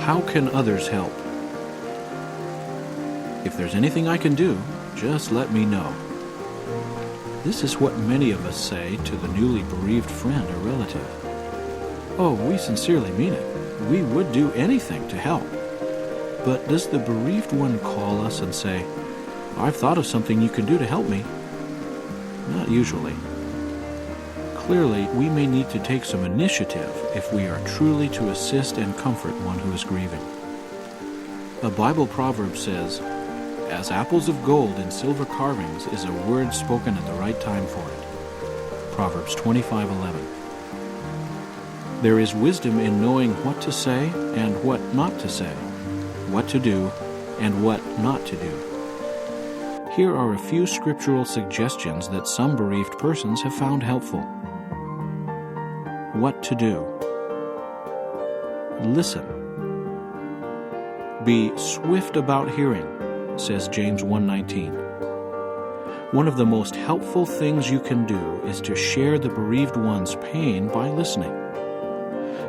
How can others help? If there's anything I can do, just let me know. This is what many of us say to the newly bereaved friend or relative. Oh, we sincerely mean it. We would do anything to help. But does the bereaved one call us and say, I've thought of something you can do to help me? Not usually. Clearly, we may need to take some initiative if we are truly to assist and comfort one who is grieving. A Bible proverb says, as apples of gold in silver carvings is a word spoken at the right time for it. Proverbs 25:11. There is wisdom in knowing what to say and what not to say, what to do and what not to do. Here are a few scriptural suggestions that some bereaved persons have found helpful. What to do. Listen. Be swift about hearing, says James 1:19. One of the most helpful things you can do is to share the bereaved one's pain by listening.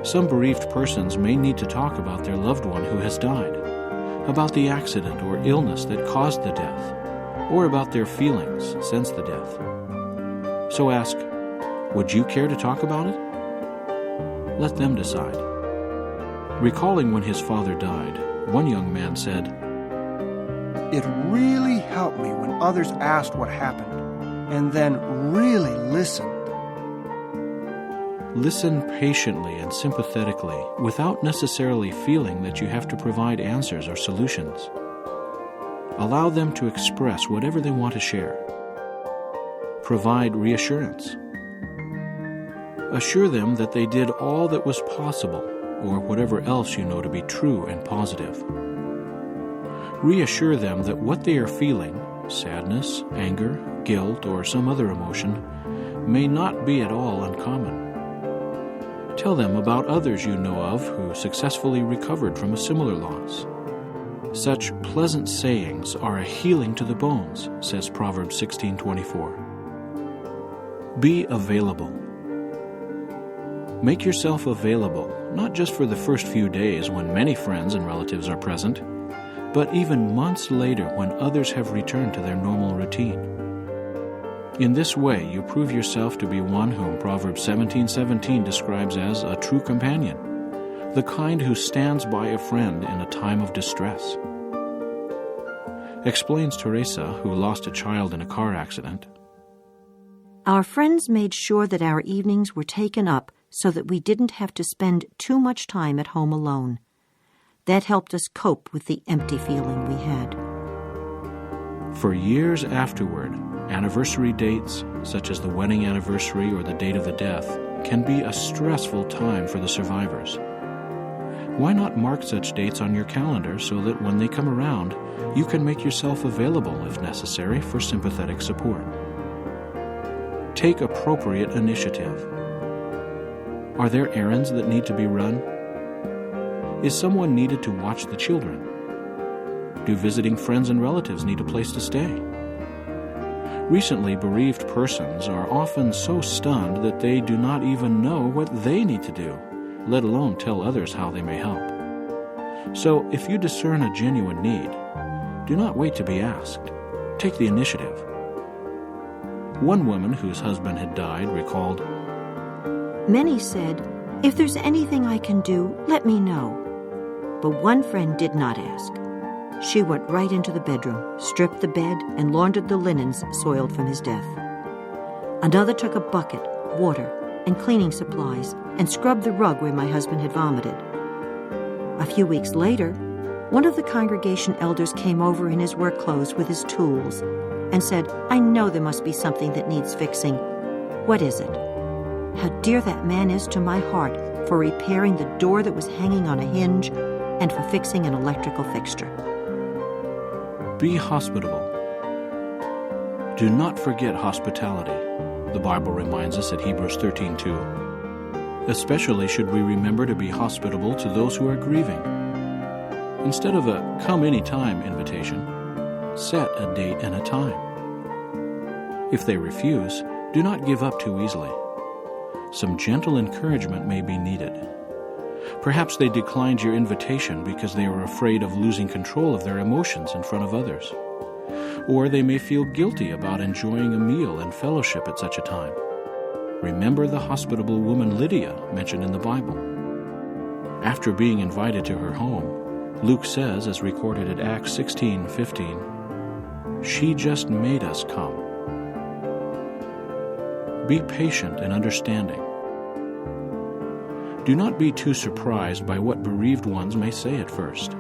Some bereaved persons may need to talk about their loved one who has died, about the accident or illness that caused the death, or about their feelings since the death. So ask, would you care to talk about it? Let them decide. Recalling when his father died, one young man said, It really helped me when others asked what happened, and then really listened. Listen patiently and sympathetically without necessarily feeling that you have to provide answers or solutions. Allow them to express whatever they want to share. Provide reassurance. Assure them that they did all that was possible, or whatever else you know to be true and positive. Reassure them that what they are feeling, sadness, anger, guilt, or some other emotion, may not be at all uncommon. Tell them about others you know of who successfully recovered from a similar loss. Such pleasant sayings are a healing to the bones, says Proverbs 16:24. Be available. Make yourself available, not just for the first few days when many friends and relatives are present, but even months later when others have returned to their normal routine. In this way, you prove yourself to be one whom Proverbs 17:17 describes as a true companion, the kind who stands by a friend in a time of distress. Explains Teresa, who lost a child in a car accident. Our friends made sure that our evenings were taken up so that we didn't have to spend too much time at home alone. That helped us cope with the empty feeling we had. For years afterward, anniversary dates, such as the wedding anniversary or the date of the death, can be a stressful time for the survivors. Why not mark such dates on your calendar so that when they come around, you can make yourself available, if necessary, for sympathetic support? Take appropriate initiative. Are there errands that need to be run? Is someone needed to watch the children? Do visiting friends and relatives need a place to stay? Recently bereaved persons are often so stunned that they do not even know what they need to do, let alone tell others how they may help. So if you discern a genuine need, do not wait to be asked. Take the initiative. One woman whose husband had died recalled, Many said, if there's anything I can do, let me know. But one friend did not ask. She went right into the bedroom, stripped the bed, and laundered the linens soiled from his death. Another took a bucket, water, and cleaning supplies and scrubbed the rug where my husband had vomited. A few weeks later, one of the congregation elders came over in his work clothes with his tools and said, I know there must be something that needs fixing. What is it? How dear that man is to my heart for repairing the door that was hanging on a hinge and for fixing an electrical fixture. Be hospitable. Do not forget hospitality, the Bible reminds us at Hebrews 13:2. Especially should we remember to be hospitable to those who are grieving. Instead of a come anytime invitation, set a date and a time. If they refuse, do not give up too easily. Some gentle encouragement may be needed. Perhaps they declined your invitation because they were afraid of losing control of their emotions in front of others. Or they may feel guilty about enjoying a meal and fellowship at such a time. Remember the hospitable woman Lydia mentioned in the Bible. After being invited to her home, Luke says, as recorded at Acts 16:15, "She just made us come." Be patient and understanding. Do not be too surprised by what bereaved ones may say at first.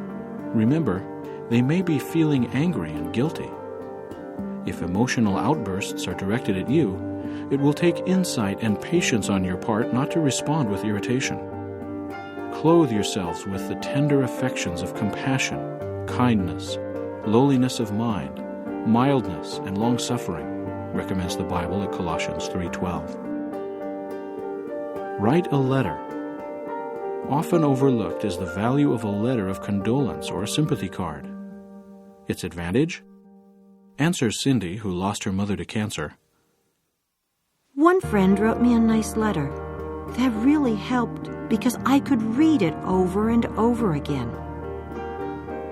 Remember, they may be feeling angry and guilty. If emotional outbursts are directed at you, it will take insight and patience on your part not to respond with irritation. Clothe yourselves with the tender affections of compassion, kindness, lowliness of mind, mildness, and long-suffering, recommends the Bible at Colossians 3:12. Write a letter. Often overlooked is the value of a letter of condolence or a sympathy card. Its advantage? Answers Cindy, who lost her mother to cancer. One friend wrote me a nice letter. That really helped because I could read it over and over again.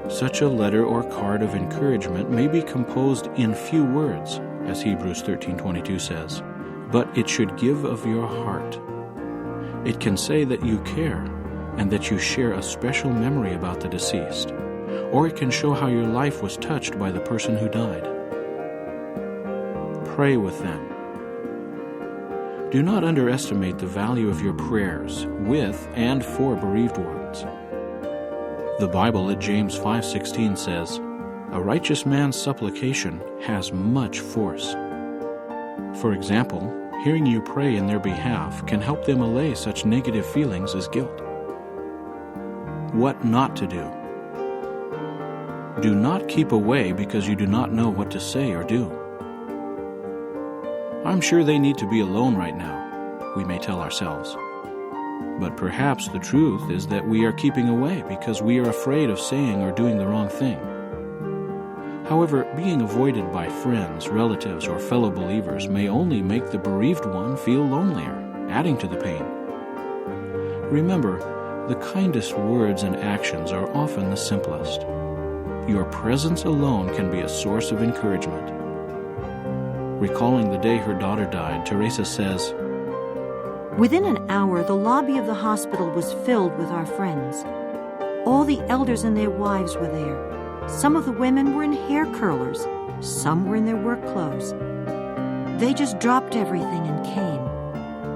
Such a letter or card of encouragement may be composed in few words, as Hebrews 13:22 says, but it should give of your heart. It can say that you care and that you share a special memory about the deceased, or it can show how your life was touched by the person who died. Pray with them. Do not underestimate the value of your prayers with and for bereaved ones. The Bible at James 5:16 says, "A righteous man's supplication has much force." For example, hearing you pray in their behalf can help them allay such negative feelings as guilt. What not to do. Do not keep away because you do not know what to say or do. I'm sure they need to be alone right now, we may tell ourselves. But perhaps the truth is that we are keeping away because we are afraid of saying or doing the wrong thing. However, being avoided by friends, relatives, or fellow believers may only make the bereaved one feel lonelier, adding to the pain. Remember, the kindest words and actions are often the simplest. Your presence alone can be a source of encouragement. Recalling the day her daughter died, Teresa says, Within an hour, the lobby of the hospital was filled with our friends. All the elders and their wives were there. Some of the women were in hair curlers. Some were in their work clothes. They just dropped everything and came.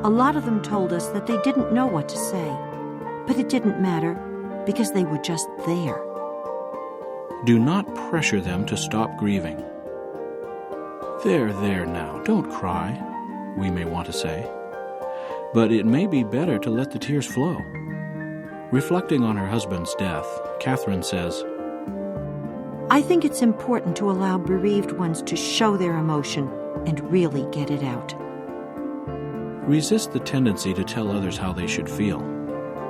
A lot of them told us that they didn't know what to say. But it didn't matter because they were just there. Do not pressure them to stop grieving. There now, don't cry, we may want to say. But it may be better to let the tears flow. Reflecting on her husband's death, Catherine says, I think it's important to allow bereaved ones to show their emotion and really get it out. Resist the tendency to tell others how they should feel,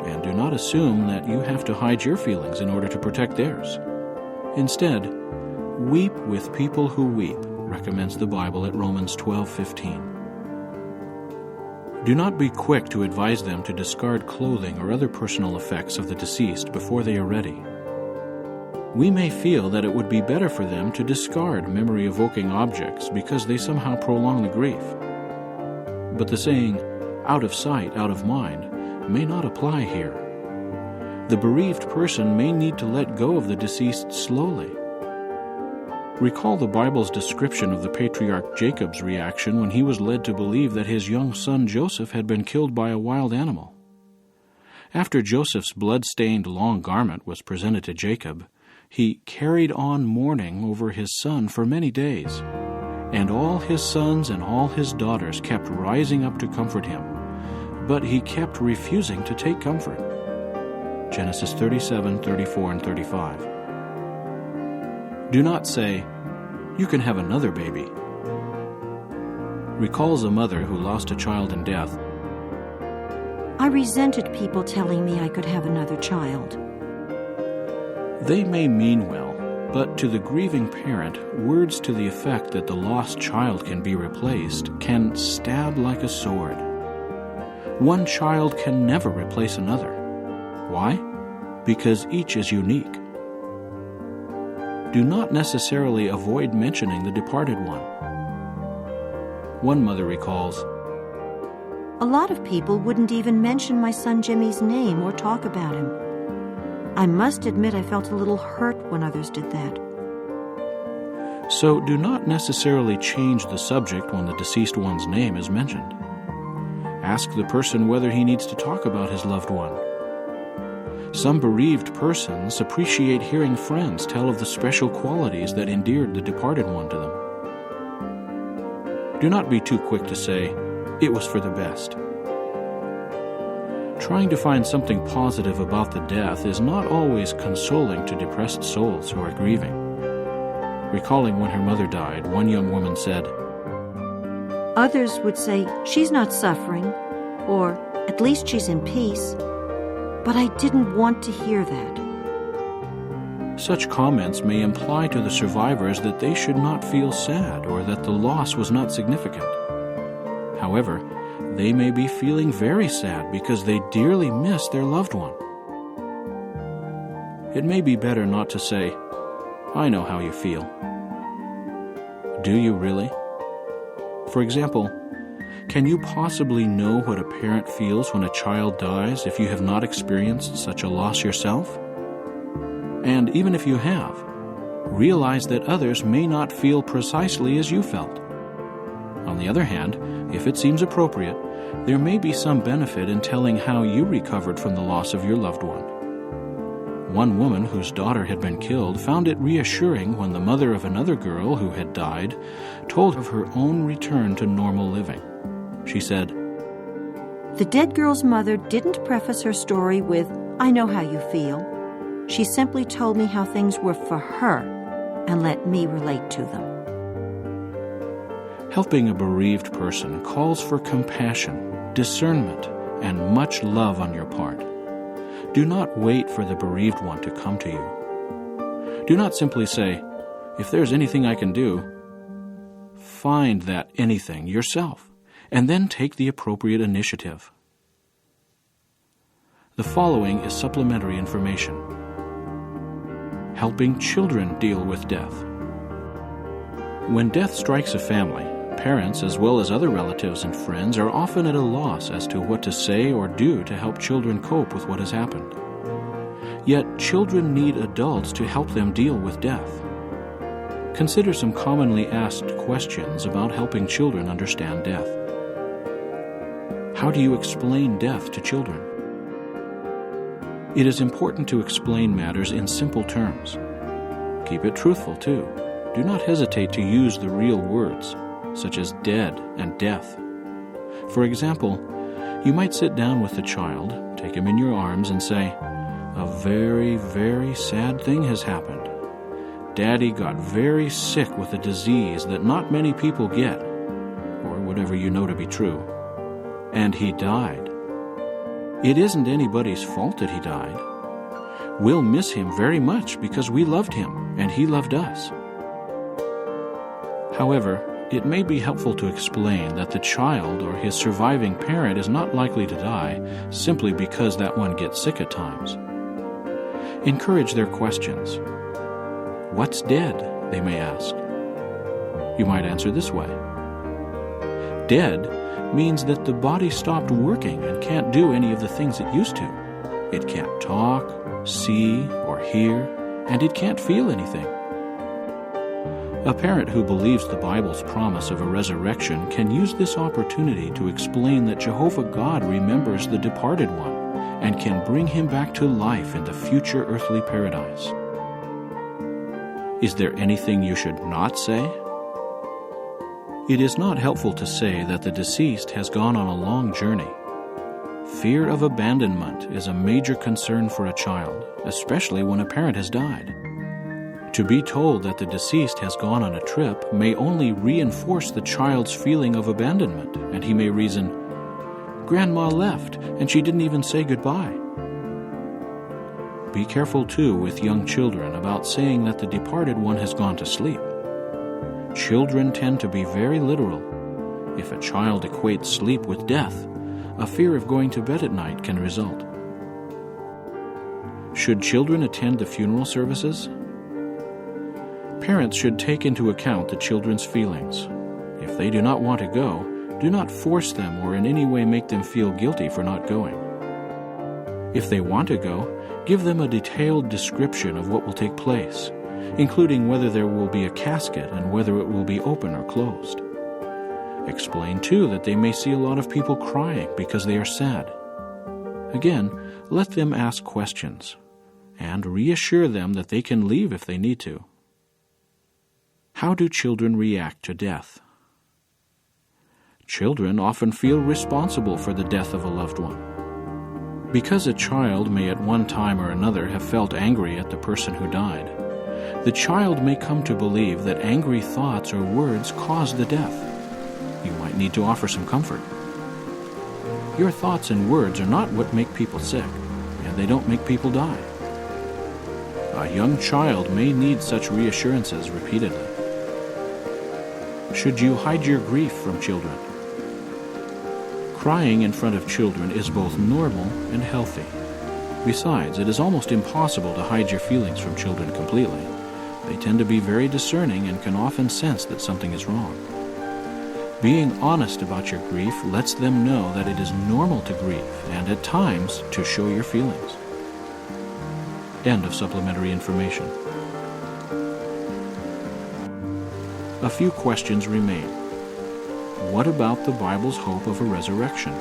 and do not assume that you have to hide your feelings in order to protect theirs. Instead, weep with people who weep, recommends the Bible at Romans 12:15. Do not be quick to advise them to discard clothing or other personal effects of the deceased before they are ready. We may feel that it would be better for them to discard memory-evoking objects because they somehow prolong the grief. But the saying, out of sight, out of mind, may not apply here. The bereaved person may need to let go of the deceased slowly. Recall the Bible's description of the patriarch Jacob's reaction when he was led to believe that his young son Joseph had been killed by a wild animal. After Joseph's blood-stained long garment was presented to Jacob, he carried on mourning over his son for many days, and all his sons and all his daughters kept rising up to comfort him, but he kept refusing to take comfort. Genesis 37:34 and 35. Do not say, "You can have another baby." Recalls a mother who lost a child in death. I resented people telling me I could have another child. They may mean well, but to the grieving parent, words to the effect that the lost child can be replaced can stab like a sword. One child can never replace another. Why? Because each is unique. Do not necessarily avoid mentioning the departed one. One mother recalls, A lot of people wouldn't even mention my son Jimmy's name or talk about him. I must admit I felt a little hurt when others did that. So do not necessarily change the subject when the deceased one's name is mentioned. Ask the person whether he needs to talk about his loved one. Some bereaved persons appreciate hearing friends tell of the special qualities that endeared the departed one to them. Do not be too quick to say, "It was for the best." Trying to find something positive about the death is not always consoling to depressed souls who are grieving. Recalling when her mother died, one young woman said, Others would say, she's not suffering, or at least she's in peace. But I didn't want to hear that. Such comments may imply to the survivors that they should not feel sad or that the loss was not significant. However, they may be feeling very sad because they dearly miss their loved one. It may be better not to say, "I know how you feel." Do you really? For example, can you possibly know what a parent feels when a child dies if you have not experienced such a loss yourself? And even if you have, realize that others may not feel precisely as you felt. On the other hand, if it seems appropriate, there may be some benefit in telling how you recovered from the loss of your loved one. One woman whose daughter had been killed found it reassuring when the mother of another girl who had died told of her own return to normal living. She said, The dead girl's mother didn't preface her story with, I know how you feel. She simply told me how things were for her and let me relate to them. Helping a bereaved person calls for compassion, discernment, and much love on your part. Do not wait for the bereaved one to come to you. Do not simply say, "If there's anything I can do," find that anything yourself, and then take the appropriate initiative. The following is supplementary information. Helping children deal with death. When death strikes a family, parents as well as other relatives and friends are often at a loss as to what to say or do to help children cope with what has happened. Yet children need adults to help them deal with death. Consider some commonly asked questions about helping children understand death. How do you explain death to children? It is important to explain matters in simple terms. Keep it truthful, too. Do not hesitate to use the real words, such as dead and death. For example, you might sit down with the child, take him in your arms, and say, "A very, very sad thing has happened. Daddy got very sick with a disease that not many people get," or whatever you know to be true, "and he died. It isn't anybody's fault that he died. We'll miss him very much because we loved him and he loved us." However, it may be helpful to explain that the child or his surviving parent is not likely to die simply because that one gets sick at times. Encourage their questions. "What's dead?" they may ask. You might answer this way. Dead means that the body stopped working and can't do any of the things it used to. It can't talk, see, or hear, and it can't feel anything. A parent who believes the Bible's promise of a resurrection can use this opportunity to explain that Jehovah God remembers the departed one and can bring him back to life in the future earthly paradise. Is there anything you should not say? It is not helpful to say that the deceased has gone on a long journey. Fear of abandonment is a major concern for a child, especially when a parent has died. To be told that the deceased has gone on a trip may only reinforce the child's feeling of abandonment, and he may reason, "Grandma left, and she didn't even say goodbye." Be careful, too, with young children about saying that the departed one has gone to sleep. Children tend to be very literal. If a child equates sleep with death, a fear of going to bed at night can result. Should children attend the funeral services? Parents should take into account the children's feelings. If they do not want to go, do not force them or in any way make them feel guilty for not going. If they want to go, give them a detailed description of what will take place, including whether there will be a casket and whether it will be open or closed. Explain, too, that they may see a lot of people crying because they are sad. Again, let them ask questions, and reassure them that they can leave if they need to. How do children react to death? Children often feel responsible for the death of a loved one. Because a child may at one time or another have felt angry at the person who died, the child may come to believe that angry thoughts or words caused the death. You might need to offer some comfort. Your thoughts and words are not what make people sick, and they don't make people die. A young child may need such reassurances repeatedly. Should you hide your grief from children? Crying in front of children is both normal and healthy. Besides, it is almost impossible to hide your feelings from children completely. They tend to be very discerning and can often sense that something is wrong. Being honest about your grief lets them know that it is normal to grieve and, at times, to show your feelings. End of supplementary information. A few questions remain. What about the Bible's hope of a resurrection?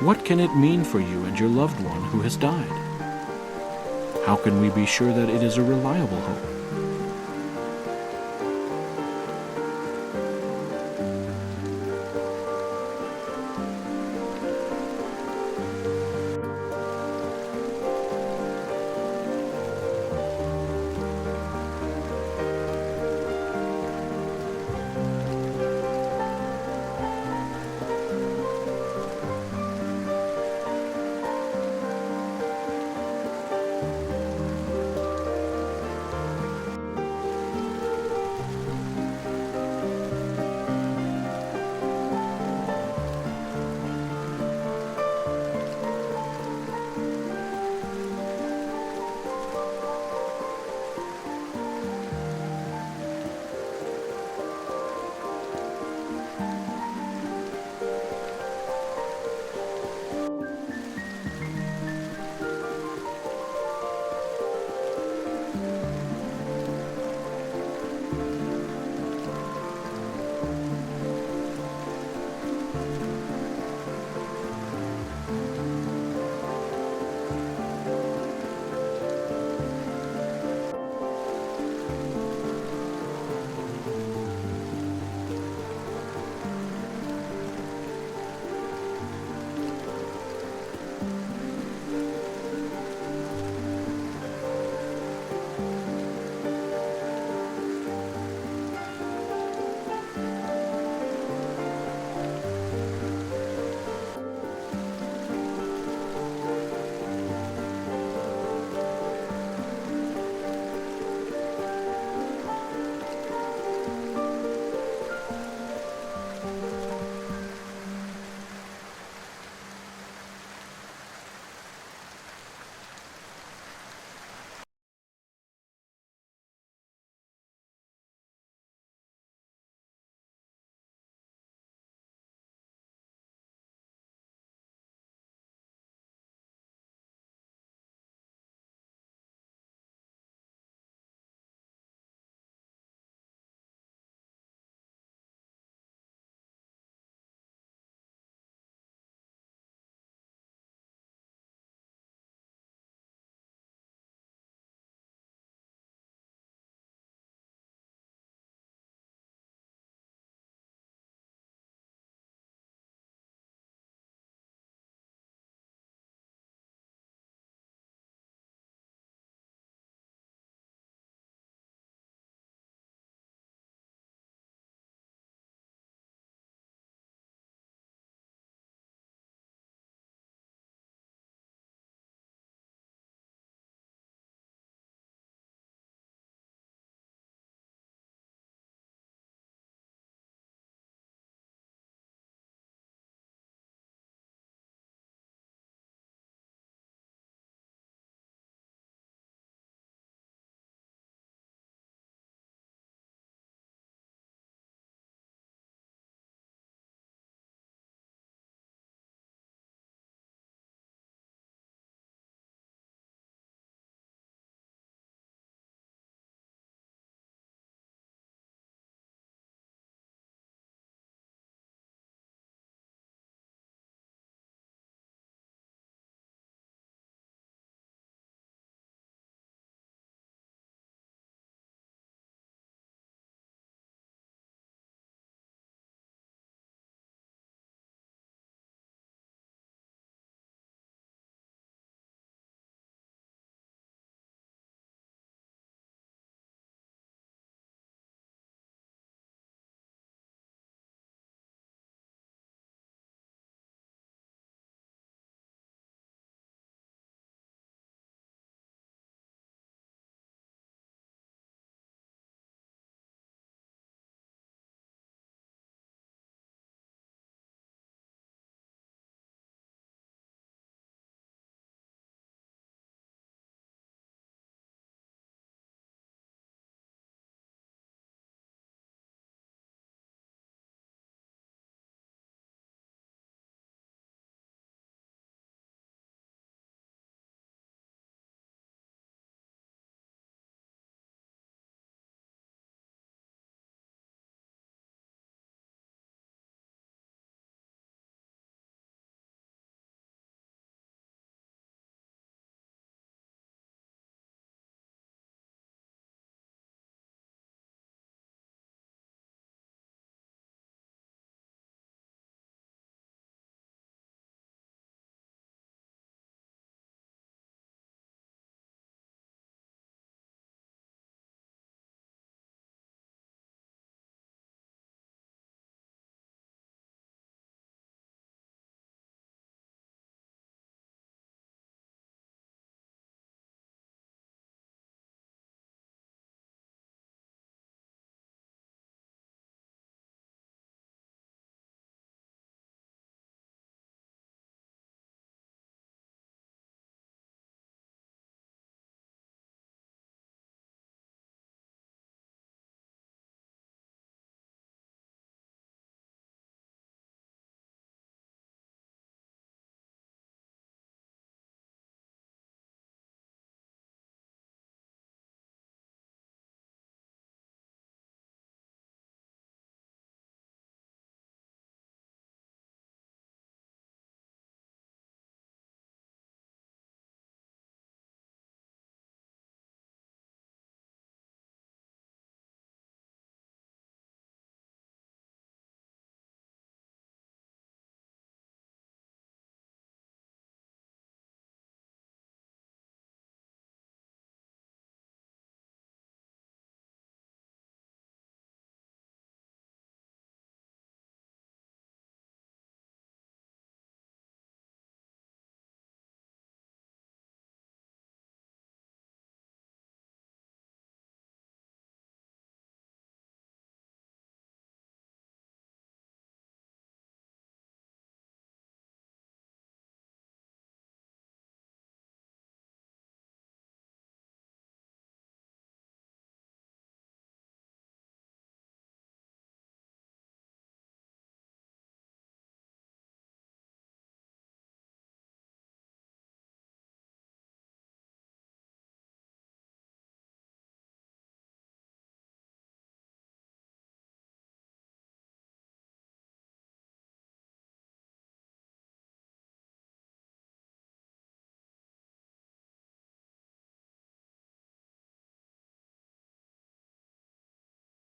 What can it mean for you and your loved one who has died? How can we be sure that it is a reliable hope?